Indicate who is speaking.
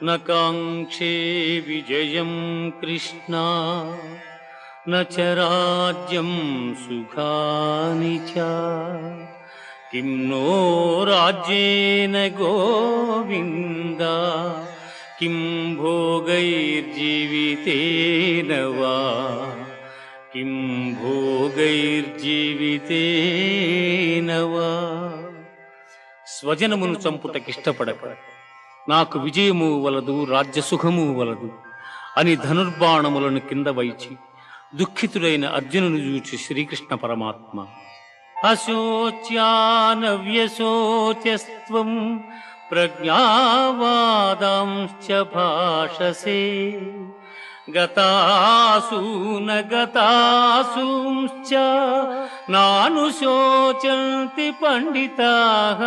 Speaker 1: न काङ्क्षे विजयं कृष्णा न च राज्यं सुखानि च किं नो राज्येन गोविन्द किं भोगैर्जीवितेन वा किं భోగైర్జీవితేన వా. స్వజనమును చంపుటకిష్టపడక నాకు విజయము వలదు రాజ్యసుఖము వలదు అని ధనుర్బాణములను కింద వైచి దుఃఖితుడైన అర్జునుని చూచి శ్రీకృష్ణ పరమాత్మ అశోచ్యానవ్యశోచ్యస్త్వం ప్రజ్ఞావాదాంశ్చ భాషసే గతాసూన గతాసూంశ్చ నానుశోచంతి పండితాః.